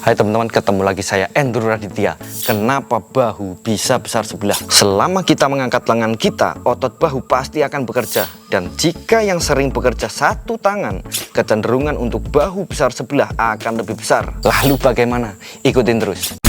Hai teman-teman, ketemu lagi saya Andrew Raditya. Kenapa bahu bisa besar sebelah? Selama kita mengangkat lengan kita, otot bahu pasti akan bekerja. Dan jika yang sering bekerja satu tangan, kecenderungan untuk bahu besar sebelah akan lebih besar. Lalu bagaimana? Ikutin terus.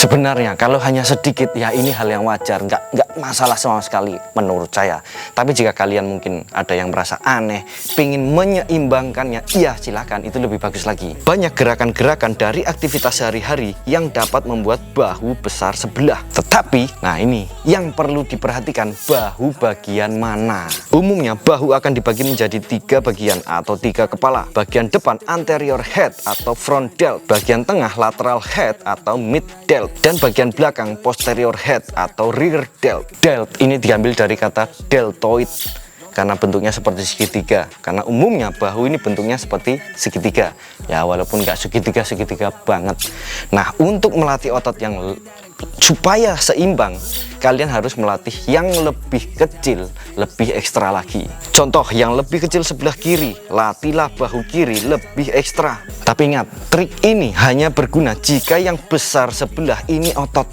Sebenarnya kalau hanya sedikit ya ini hal yang wajar, nggak masalah sama sekali menurut saya. Tapi jika kalian mungkin ada yang merasa aneh, pingin menyeimbangkannya, iya silakan, itu lebih bagus lagi. Banyak gerakan-gerakan dari aktivitas sehari-hari yang dapat membuat bahu besar sebelah. Tetapi, nah ini yang perlu diperhatikan, bahu bagian mana. Umumnya bahu akan dibagi menjadi 3 bagian atau 3 kepala. Bagian depan anterior head atau front delt, bagian tengah lateral head atau mid delt, dan bagian belakang posterior head atau rear delt. Delt ini diambil dari kata deltoid karena bentuknya seperti segitiga. Karena umumnya bahu ini bentuknya seperti segitiga. Ya walaupun nggak segitiga banget. Nah, untuk melatih otot yang supaya seimbang, kalian harus melatih yang lebih kecil, lebih ekstra lagi. Contoh yang lebih kecil sebelah kiri, latihlah bahu kiri lebih ekstra. Tapi ingat, trik ini hanya berguna jika yang besar sebelah ini otot,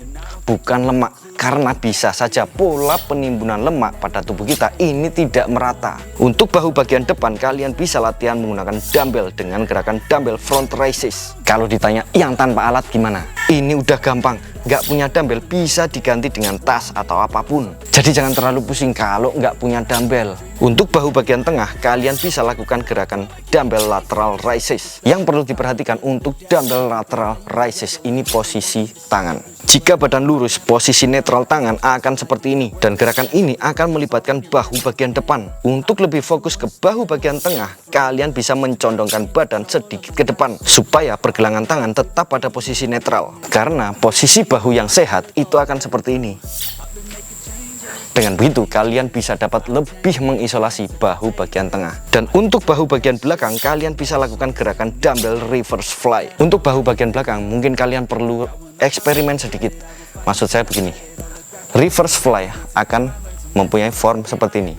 bukan lemak. Karena bisa saja pola penimbunan lemak pada tubuh kita ini tidak merata. Untuk bahu bagian depan, kalian bisa latihan menggunakan dumbbell dengan gerakan dumbbell front raises. Kalau ditanya yang tanpa alat gimana? Ini udah gampang. Nggak punya dumbbell bisa diganti dengan tas atau apapun. Jadi jangan terlalu pusing kalau nggak punya dumbbell. Untuk bahu bagian tengah, kalian bisa lakukan gerakan dumbbell lateral raises. Yang perlu diperhatikan untuk dumbbell lateral raises ini posisi tangan. Jika badan lurus, posisi netral tangan akan seperti ini. Dan gerakan ini akan melibatkan bahu bagian depan. Untuk lebih fokus ke bahu bagian tengah, kalian bisa mencondongkan badan sedikit ke depan supaya pergelangan tangan tetap pada posisi netral. Karena posisi bahu yang sehat itu akan seperti ini. Dengan begitu, kalian bisa dapat lebih mengisolasi bahu bagian tengah. Dan untuk bahu bagian belakang, kalian bisa lakukan gerakan dumbbell reverse fly. Untuk bahu bagian belakang, mungkin kalian perlu eksperimen sedikit. Maksud saya begini, reverse fly akan mempunyai form seperti ini.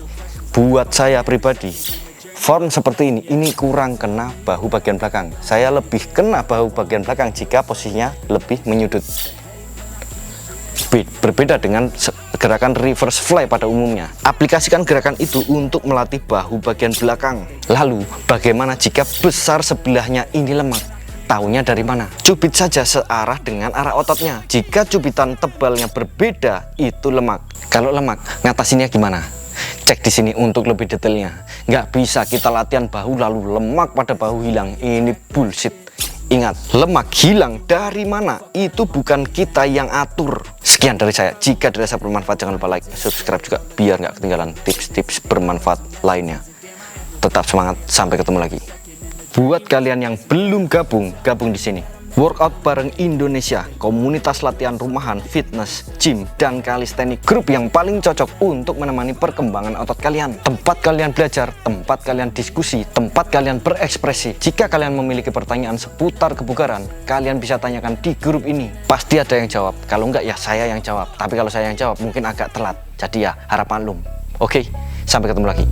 Buat saya pribadi, form seperti ini kurang kena bahu bagian belakang. Saya lebih kena bahu bagian belakang jika posisinya lebih menyudut. Berbeda dengan gerakan reverse fly pada umumnya. Aplikasikan gerakan itu untuk melatih bahu bagian belakang. Lalu, bagaimana jika besar sebelahnya ini lemak? Taunya dari mana? Cubit saja searah dengan arah ototnya. Jika cubitan tebalnya berbeda, itu lemak. Kalau lemak, ngatasinnya gimana? Cek di sini untuk lebih detailnya. Nggak bisa kita latihan bahu lalu lemak pada bahu hilang. Ini bullshit. Ingat, lemak hilang dari mana? Itu bukan kita yang atur. Sekian dari saya. Jika dirasa bermanfaat, jangan lupa like, subscribe juga biar nggak ketinggalan tips-tips bermanfaat lainnya. Tetap semangat, sampai ketemu lagi. Buat kalian yang belum gabung di sini. Workout bareng Indonesia, komunitas latihan rumahan, fitness, gym, dan calisthenics, grup yang paling cocok untuk menemani perkembangan otot kalian. Tempat kalian belajar, tempat kalian diskusi, tempat kalian berekspresi. Jika kalian memiliki pertanyaan seputar kebugaran, kalian bisa tanyakan di grup ini. Pasti ada yang jawab, kalau enggak ya saya yang jawab. Tapi kalau saya yang jawab mungkin agak telat, jadi ya harap maklum. Oke, sampai ketemu lagi.